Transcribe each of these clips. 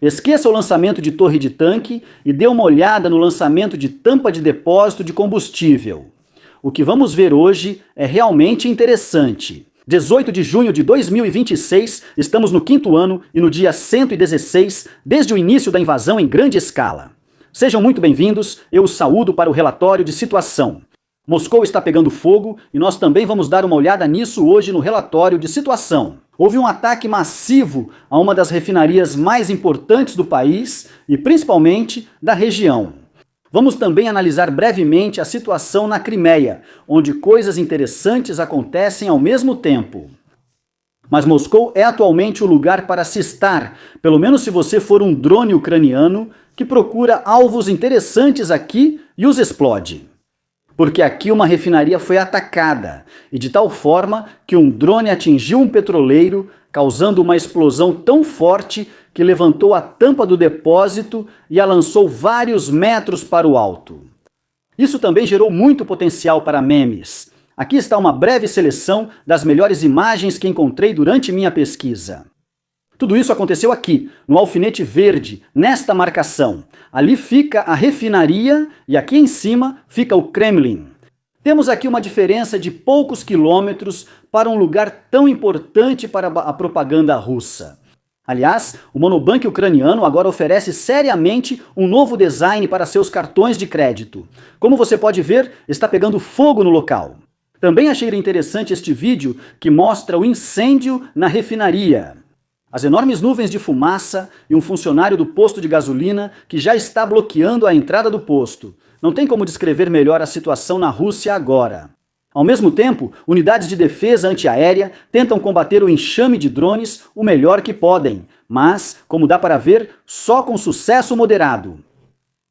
Esqueça o lançamento de torre de tanque e dê uma olhada no lançamento de tampa de depósito de combustível. O que vamos ver hoje é realmente interessante. 18 de junho de 2026, estamos no 5º ano e no dia 116 desde o início da invasão em grande escala. Sejam muito bem-vindos, eu os saúdo para o relatório de situação. Moscou está pegando fogo e nós também vamos dar uma olhada nisso hoje no relatório de situação. Houve um ataque massivo a uma das refinarias mais importantes do país e principalmente da região. Vamos também analisar brevemente a situação na Crimeia, onde coisas interessantes acontecem ao mesmo tempo. Mas Moscou é atualmente o lugar para se estar, pelo menos se você for um drone ucraniano que procura alvos interessantes aqui e os explode. Porque aqui uma refinaria foi atacada, e de tal forma que um drone atingiu um petroleiro, causando uma explosão tão forte que levantou a tampa do depósito e a lançou vários metros para o alto. Isso também gerou muito potencial para memes. Aqui está uma breve seleção das melhores imagens que encontrei durante minha pesquisa. Tudo isso aconteceu aqui, no alfinete verde, nesta marcação. Ali fica a refinaria e aqui em cima fica o Kremlin. Temos aqui uma diferença de poucos quilômetros para um lugar tão importante para a propaganda russa. Aliás, o Monobank ucraniano agora oferece seriamente um novo design para seus cartões de crédito. Como você pode ver, está pegando fogo no local. Também achei interessante este vídeo que mostra o incêndio na refinaria. As enormes nuvens de fumaça e um funcionário do posto de gasolina que já está bloqueando a entrada do posto. Não tem como descrever melhor a situação na Rússia agora. Ao mesmo tempo, unidades de defesa antiaérea tentam combater o enxame de drones o melhor que podem, mas, como dá para ver, só com sucesso moderado.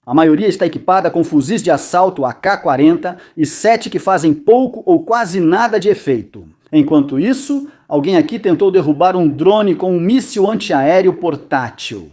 A maioria está equipada com fuzis de assalto AK-40 e 7 que fazem pouco ou quase nada de efeito. Enquanto isso, alguém aqui tentou derrubar um drone com um míssil antiaéreo portátil.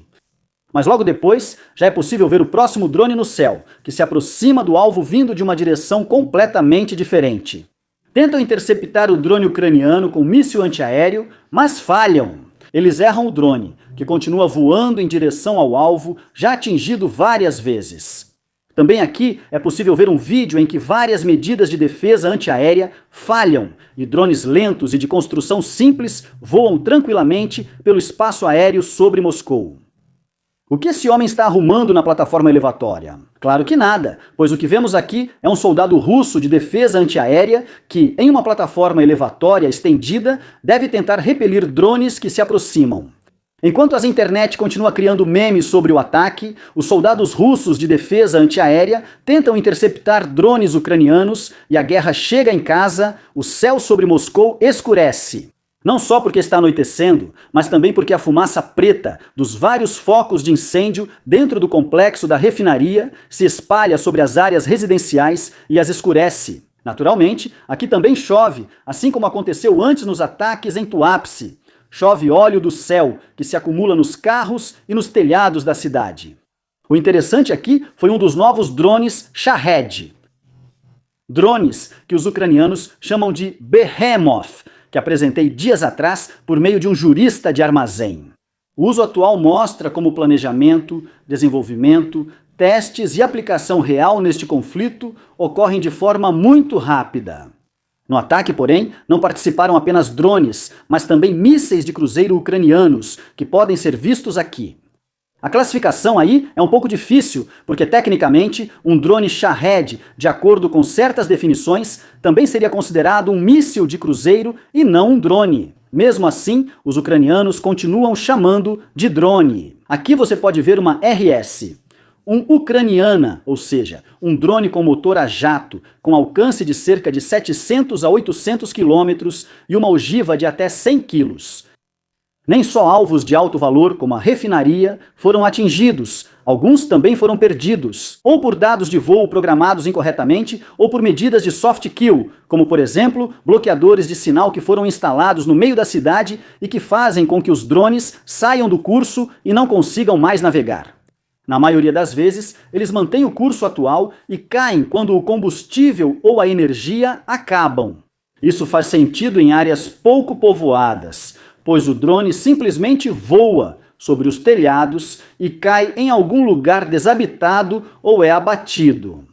Mas logo depois, já é possível ver o próximo drone no céu, que se aproxima do alvo vindo de uma direção completamente diferente. Tentam interceptar o drone ucraniano com míssil antiaéreo, mas falham. Eles erram o drone, que continua voando em direção ao alvo, já atingido várias vezes. Também aqui é possível ver um vídeo em que várias medidas de defesa antiaérea falham e drones lentos e de construção simples voam tranquilamente pelo espaço aéreo sobre Moscou. O que esse homem está arrumando na plataforma elevatória? Claro que nada, pois o que vemos aqui é um soldado russo de defesa antiaérea que, em uma plataforma elevatória estendida, deve tentar repelir drones que se aproximam. Enquanto a internet continua criando memes sobre o ataque, os soldados russos de defesa antiaérea tentam interceptar drones ucranianos e a guerra chega em casa, o céu sobre Moscou escurece. Não só porque está anoitecendo, mas também porque a fumaça preta dos vários focos de incêndio dentro do complexo da refinaria se espalha sobre as áreas residenciais e as escurece. Naturalmente, aqui também chove, assim como aconteceu antes nos ataques em Tuapse. Chove óleo do céu, que se acumula nos carros e nos telhados da cidade. O interessante aqui foi um dos novos drones Shahed. Drones que os ucranianos chamam de Behemoth, que apresentei dias atrás por meio de um jurista de armazém. O uso atual mostra como o planejamento, desenvolvimento, testes e aplicação real neste conflito ocorrem de forma muito rápida. No ataque, porém, não participaram apenas drones, mas também mísseis de cruzeiro ucranianos, que podem ser vistos aqui. A classificação aí é um pouco difícil, porque tecnicamente um drone Shahed, de acordo com certas definições, também seria considerado um míssil de cruzeiro e não um drone. Mesmo assim, os ucranianos continuam chamando de drone. Aqui você pode ver uma RS. Um Ucraniana, ou seja, um drone com motor a jato, com alcance de cerca de 700 a 800 km e uma ogiva de até 100 kg. Nem só alvos de alto valor, como a refinaria, foram atingidos, alguns também foram perdidos, ou por dados de voo programados incorretamente, ou por medidas de soft kill, como por exemplo, bloqueadores de sinal que foram instalados no meio da cidade e que fazem com que os drones saiam do curso e não consigam mais navegar. Na maioria das vezes, eles mantêm o curso atual e caem quando o combustível ou a energia acabam. Isso faz sentido em áreas pouco povoadas, pois o drone simplesmente voa, sobre os telhados e cai em algum lugar desabitado ou é abatido.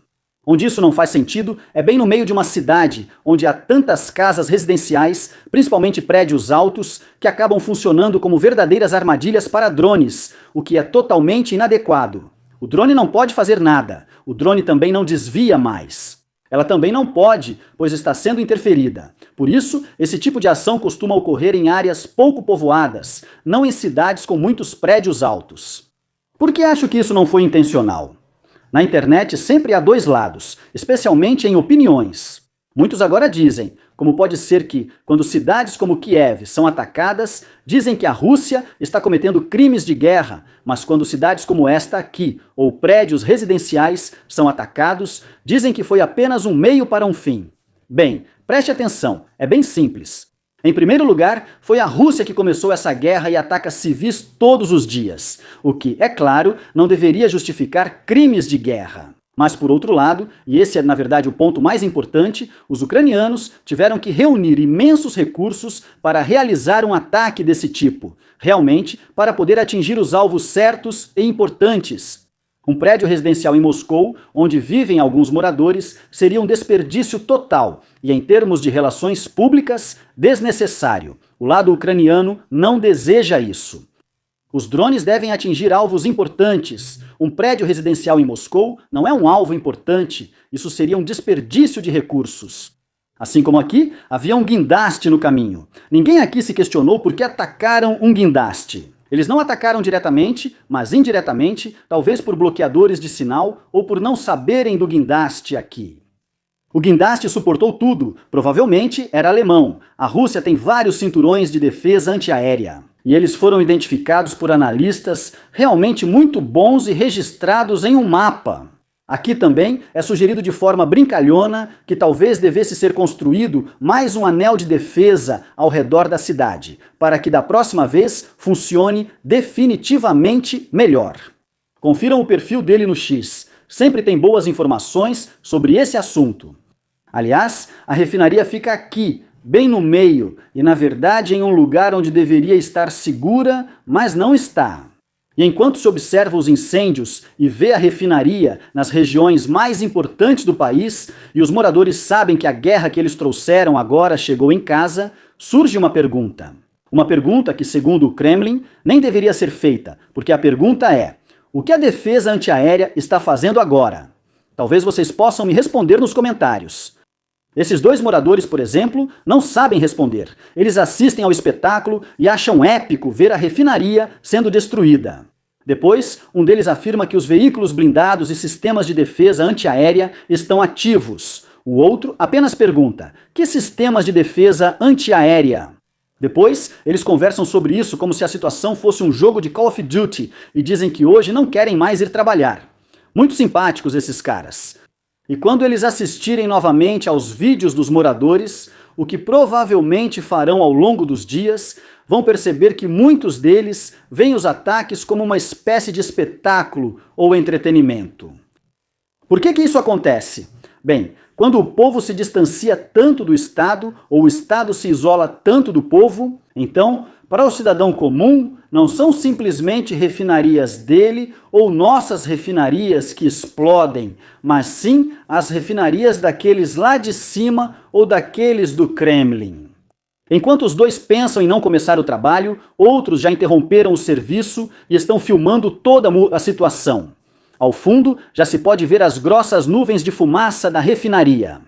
Onde isso não faz sentido é bem no meio de uma cidade, onde há tantas casas residenciais, principalmente prédios altos, que acabam funcionando como verdadeiras armadilhas para drones, o que é totalmente inadequado. O drone não pode fazer nada, o drone também não desvia mais. Ela também não pode, pois está sendo interferida. Por isso, esse tipo de ação costuma ocorrer em áreas pouco povoadas, não em cidades com muitos prédios altos. Por que acho que isso não foi intencional? Na internet sempre há dois lados, especialmente em opiniões. Muitos agora dizem, como pode ser que, quando cidades como Kiev são atacadas, dizem que a Rússia está cometendo crimes de guerra, mas quando cidades como esta aqui, ou prédios residenciais, são atacados, dizem que foi apenas um meio para um fim. Bem, preste atenção, é bem simples. Em primeiro lugar, foi a Rússia que começou essa guerra e ataca civis todos os dias, o que, é claro, não deveria justificar crimes de guerra. Mas, por outro lado, e esse é na verdade o ponto mais importante, os ucranianos tiveram que reunir imensos recursos para realizar um ataque desse tipo, realmente para poder atingir os alvos certos e importantes. Um prédio residencial em Moscou, onde vivem alguns moradores, seria um desperdício total e, em termos de relações públicas, desnecessário. O lado ucraniano não deseja isso. Os drones devem atingir alvos importantes. Um prédio residencial em Moscou não é um alvo importante, isso seria um desperdício de recursos. Assim como aqui, havia um guindaste no caminho. Ninguém aqui se questionou por que atacaram um guindaste. Eles não atacaram diretamente, mas indiretamente, talvez por bloqueadores de sinal ou por não saberem do guindaste aqui. O guindaste suportou tudo, provavelmente era alemão. A Rússia tem vários cinturões de defesa antiaérea. E eles foram identificados por analistas realmente muito bons e registrados em um mapa. Aqui também é sugerido de forma brincalhona que talvez devesse ser construído mais um anel de defesa ao redor da cidade, para que da próxima vez funcione definitivamente melhor. Confiram o perfil dele no X, sempre tem boas informações sobre esse assunto. Aliás, a refinaria fica aqui, bem no meio, e na verdade em um lugar onde deveria estar segura, mas não está. E enquanto se observa os incêndios e vê a refinaria nas regiões mais importantes do país, e os moradores sabem que a guerra que eles trouxeram agora chegou em casa, surge uma pergunta. Uma pergunta que, segundo o Kremlin, nem deveria ser feita, porque a pergunta é: o que a defesa antiaérea está fazendo agora? Talvez vocês possam me responder nos comentários. Esses dois moradores, por exemplo, não sabem responder. Eles assistem ao espetáculo e acham épico ver a refinaria sendo destruída. Depois, um deles afirma que os veículos blindados e sistemas de defesa antiaérea estão ativos. O outro apenas pergunta: que sistemas de defesa antiaérea? Depois, eles conversam sobre isso como se a situação fosse um jogo de Call of Duty e dizem que hoje não querem mais ir trabalhar. Muito simpáticos esses caras. E quando eles assistirem novamente aos vídeos dos moradores, o que provavelmente farão ao longo dos dias, vão perceber que muitos deles veem os ataques como uma espécie de espetáculo ou entretenimento. Por que isso acontece? Bem, quando o povo se distancia tanto do Estado, ou o Estado se isola tanto do povo, então, para o cidadão comum, não são simplesmente refinarias dele ou nossas refinarias que explodem, mas sim as refinarias daqueles lá de cima ou daqueles do Kremlin. Enquanto os dois pensam em não começar o trabalho, outros já interromperam o serviço e estão filmando toda a situação. Ao fundo, já se pode ver as grossas nuvens de fumaça da refinaria.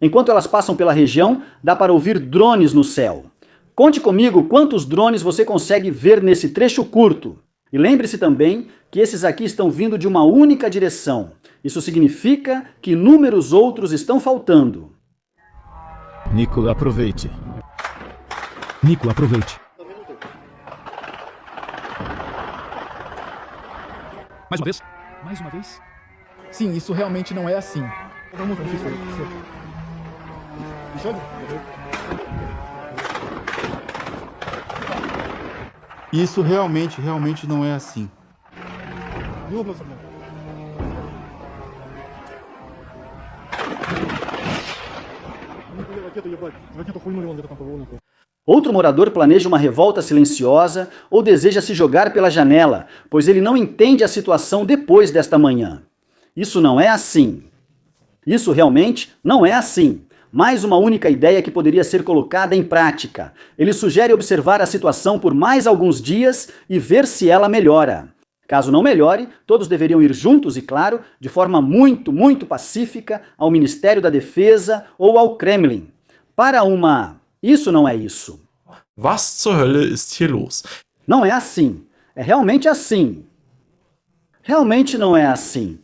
Enquanto elas passam pela região, dá para ouvir drones no céu. Conte comigo quantos drones você consegue ver nesse trecho curto. E lembre-se também que esses aqui estão vindo de uma única direção. Isso significa que inúmeros outros estão faltando. Nico, aproveite. Nico, aproveite. Mais uma vez? Mais uma vez? Sim, isso realmente não é assim. Isso realmente não é assim. Outro morador planeja uma revolta silenciosa ou deseja se jogar pela janela, pois ele não entende a situação depois desta manhã. Isso não é assim. Isso realmente não é assim. Mais uma única ideia que poderia ser colocada em prática. Ele sugere observar a situação por mais alguns dias e ver se ela melhora. Caso não melhore, todos deveriam ir juntos e, claro, de forma muito pacífica ao Ministério da Defesa ou ao Kremlin. Para uma... Isso não é isso. Was zur Hölle ist hier los? Não é assim. É realmente assim. Realmente não é assim.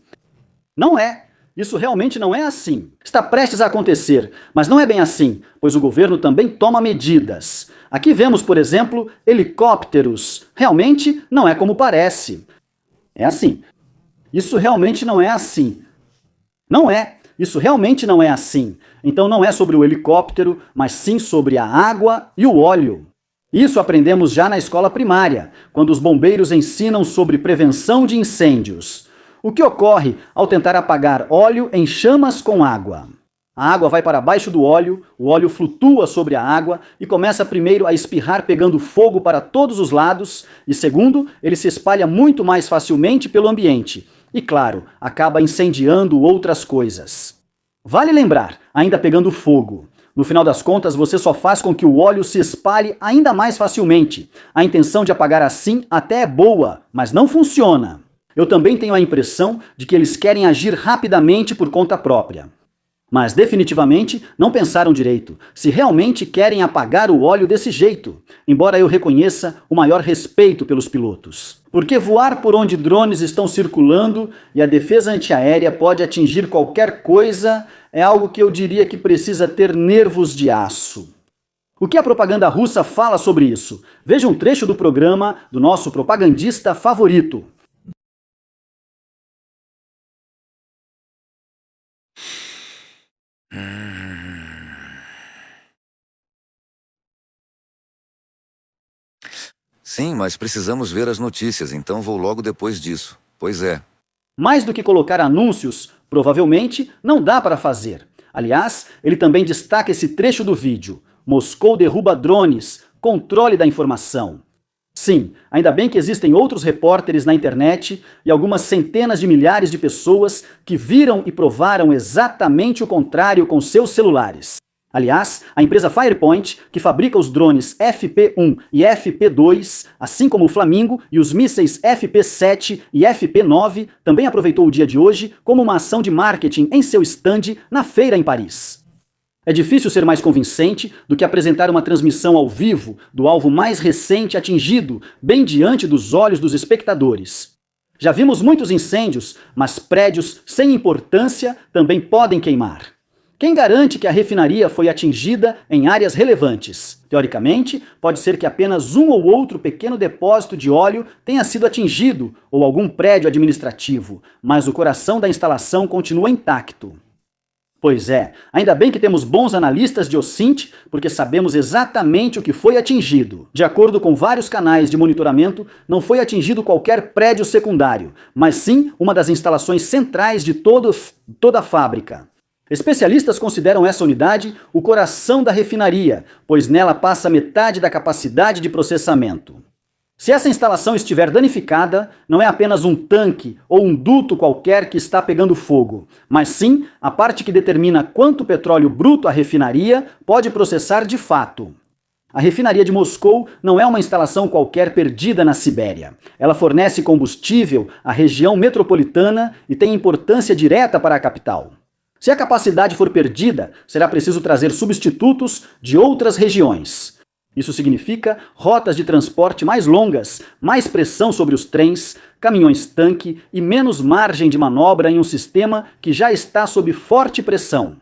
Não é. Isso realmente não é assim. Está prestes a acontecer, mas não é bem assim, pois o governo também toma medidas. Aqui vemos, por exemplo, helicópteros. Realmente não é como parece. É assim. Isso realmente não é assim. Não é. Isso realmente não é assim. Então não é sobre o helicóptero, mas sim sobre a água e o óleo. Isso aprendemos já na escola primária, quando os bombeiros ensinam sobre prevenção de incêndios. O que ocorre ao tentar apagar óleo em chamas com água? A água vai para baixo do óleo, o óleo flutua sobre a água e começa primeiro a espirrar pegando fogo para todos os lados e segundo, ele se espalha muito mais facilmente pelo ambiente e, claro, acaba incendiando outras coisas. Vale lembrar, ainda pegando fogo. No final das contas, você só faz com que o óleo se espalhe ainda mais facilmente. A intenção de apagar assim até é boa, mas não funciona. Eu também tenho a impressão de que eles querem agir rapidamente por conta própria. Mas definitivamente não pensaram direito, se realmente querem apagar o óleo desse jeito, embora eu reconheça o maior respeito pelos pilotos. Porque voar por onde drones estão circulando e a defesa antiaérea pode atingir qualquer coisa é algo que eu diria que precisa ter nervos de aço. O que a propaganda russa fala sobre isso? Veja um trecho do programa do nosso propagandista favorito. Sim, mas precisamos ver as notícias, então vou logo depois disso. Pois é. Mais do que colocar anúncios, provavelmente não dá para fazer. Aliás, ele também destaca esse trecho do vídeo. Moscou derruba drones, controle da informação. Sim, ainda bem que existem outros repórteres na internet e algumas centenas de milhares de pessoas que viram e provaram exatamente o contrário com seus celulares. Aliás, a empresa Firepoint, que fabrica os drones FP-1 e FP-2, assim como o Flamingo e os mísseis FP-7 e FP-9, também aproveitou o dia de hoje como uma ação de marketing em seu stand na feira em Paris. É difícil ser mais convincente do que apresentar uma transmissão ao vivo do alvo mais recente atingido, bem diante dos olhos dos espectadores. Já vimos muitos incêndios, mas prédios sem importância também podem queimar. Quem garante que a refinaria foi atingida em áreas relevantes? Teoricamente, pode ser que apenas um ou outro pequeno depósito de óleo tenha sido atingido, ou algum prédio administrativo, mas o coração da instalação continua intacto. Pois é, ainda bem que temos bons analistas de OSINT, porque sabemos exatamente o que foi atingido. De acordo com vários canais de monitoramento, não foi atingido qualquer prédio secundário, mas sim uma das instalações centrais de toda a fábrica. Especialistas consideram essa unidade o coração da refinaria, pois nela passa metade da capacidade de processamento. Se essa instalação estiver danificada, não é apenas um tanque ou um duto qualquer que está pegando fogo, mas sim a parte que determina quanto petróleo bruto a refinaria pode processar de fato. A refinaria de Moscou não é uma instalação qualquer perdida na Sibéria. Ela fornece combustível à região metropolitana e tem importância direta para a capital. Se a capacidade for perdida, será preciso trazer substitutos de outras regiões. Isso significa rotas de transporte mais longas, mais pressão sobre os trens, caminhões-tanque e menos margem de manobra em um sistema que já está sob forte pressão.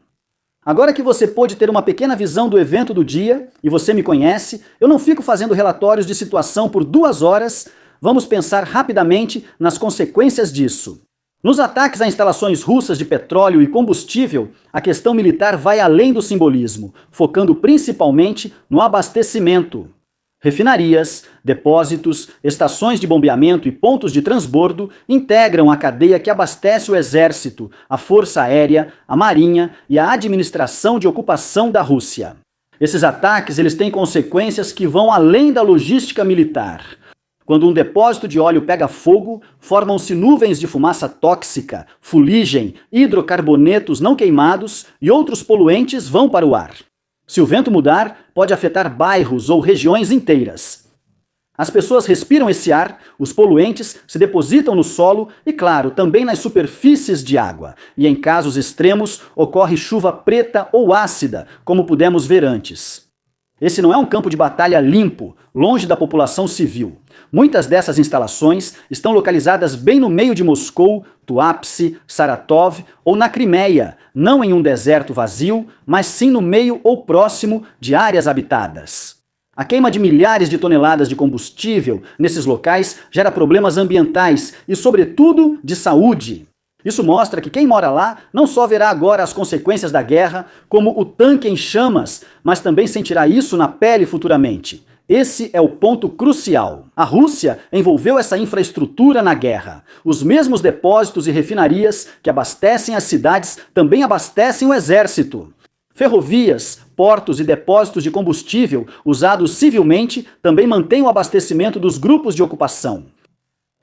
Agora que você pôde ter uma pequena visão do evento do dia, e você me conhece, eu não fico fazendo relatórios de situação por 2 horas, vamos pensar rapidamente nas consequências disso. Nos ataques a instalações russas de petróleo e combustível, a questão militar vai além do simbolismo, focando principalmente no abastecimento. Refinarias, depósitos, estações de bombeamento e pontos de transbordo integram a cadeia que abastece o exército, a força aérea, a marinha e a administração de ocupação da Rússia. Esses ataques eles têm consequências que vão além da logística militar. Quando um depósito de óleo pega fogo, formam-se nuvens de fumaça tóxica, fuligem, hidrocarbonetos não queimados e outros poluentes vão para o ar. Se o vento mudar, pode afetar bairros ou regiões inteiras. As pessoas respiram esse ar, os poluentes se depositam no solo e, claro, também nas superfícies de água. E em casos extremos, ocorre chuva preta ou ácida, como pudemos ver antes. Esse não é um campo de batalha limpo, longe da população civil. Muitas dessas instalações estão localizadas bem no meio de Moscou, Tuapse, Saratov ou na Crimeia, não em um deserto vazio, mas sim no meio ou próximo de áreas habitadas. A queima de milhares de toneladas de combustível nesses locais gera problemas ambientais e, sobretudo, de saúde. Isso mostra que quem mora lá não só verá agora as consequências da guerra, como o tanque em chamas, mas também sentirá isso na pele futuramente. Esse é o ponto crucial. A Rússia envolveu essa infraestrutura na guerra. Os mesmos depósitos e refinarias que abastecem as cidades também abastecem o exército. Ferrovias, portos e depósitos de combustível usados civilmente também mantêm o abastecimento dos grupos de ocupação.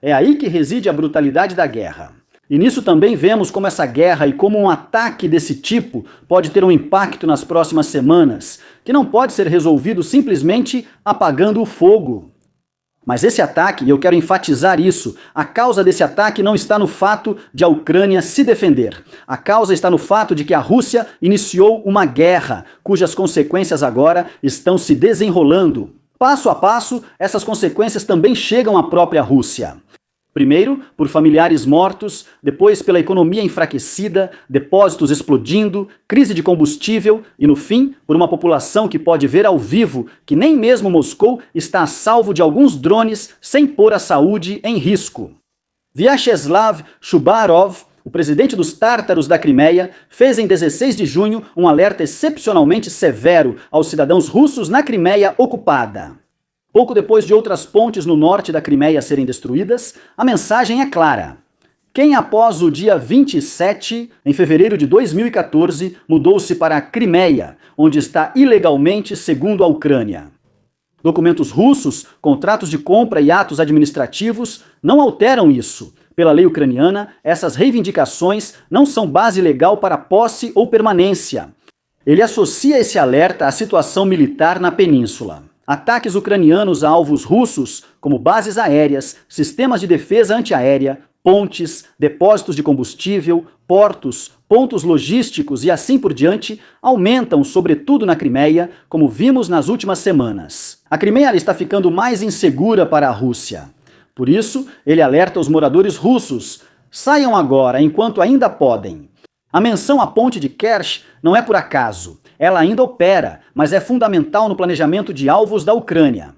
É aí que reside a brutalidade da guerra. E nisso também vemos como essa guerra e como um ataque desse tipo pode ter um impacto nas próximas semanas, que não pode ser resolvido simplesmente apagando o fogo. Mas esse ataque, e eu quero enfatizar isso, a causa desse ataque não está no fato de a Ucrânia se defender. A causa está no fato de que a Rússia iniciou uma guerra, cujas consequências agora estão se desenrolando. Passo a passo, essas consequências também chegam à própria Rússia. Primeiro, por familiares mortos, depois pela economia enfraquecida, depósitos explodindo, crise de combustível e, no fim, por uma população que pode ver ao vivo que nem mesmo Moscou está a salvo de alguns drones sem pôr a saúde em risco. Vyacheslav Chubarov, o presidente dos tártaros da Crimeia, fez em 16 de junho um alerta excepcionalmente severo aos cidadãos russos na Crimeia ocupada. Pouco depois de outras pontes no norte da Crimeia serem destruídas, a mensagem é clara. Quem após o dia 27, em fevereiro de 2014, mudou-se para a Crimeia, onde está ilegalmente segundo a Ucrânia. Documentos russos, contratos de compra e atos administrativos não alteram isso. Pela lei ucraniana, essas reivindicações não são base legal para posse ou permanência. Ele associa esse alerta à situação militar na península. Ataques ucranianos a alvos russos, como bases aéreas, sistemas de defesa antiaérea, pontes, depósitos de combustível, portos, pontos logísticos e assim por diante, aumentam, sobretudo na Crimeia, como vimos nas últimas semanas. A Crimeia está ficando mais insegura para a Rússia. Por isso, ele alerta os moradores russos: saiam agora, enquanto ainda podem. A menção à ponte de Kerch não é por acaso. Ela ainda opera, mas é fundamental no planejamento de alvos da Ucrânia.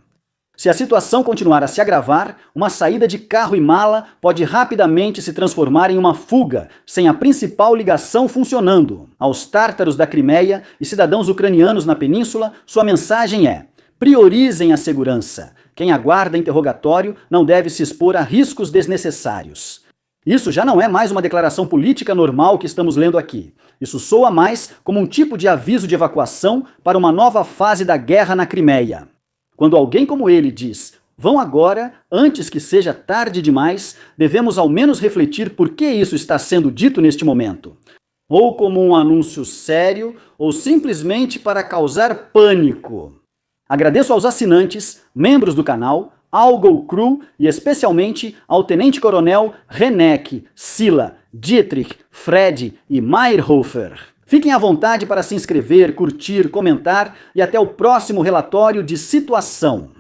Se a situação continuar a se agravar, uma saída de carro e mala pode rapidamente se transformar em uma fuga, sem a principal ligação funcionando. Aos tártaros da Crimeia e cidadãos ucranianos na península, sua mensagem é: priorizem a segurança. Quem aguarda interrogatório não deve se expor a riscos desnecessários. Isso já não é mais uma declaração política normal que estamos lendo aqui. Isso soa mais como um tipo de aviso de evacuação para uma nova fase da guerra na Crimeia. Quando alguém como ele diz: vão agora, antes que seja tarde demais, devemos ao menos refletir por que isso está sendo dito neste momento. Ou como um anúncio sério, ou simplesmente para causar pânico. Agradeço aos assinantes, membros do canal, ao Go Crew e especialmente ao Tenente Coronel Renek, Sila, Dietrich, Fred e Meyerhofer. Fiquem à vontade para se inscrever, curtir, comentar e até o próximo relatório de situação.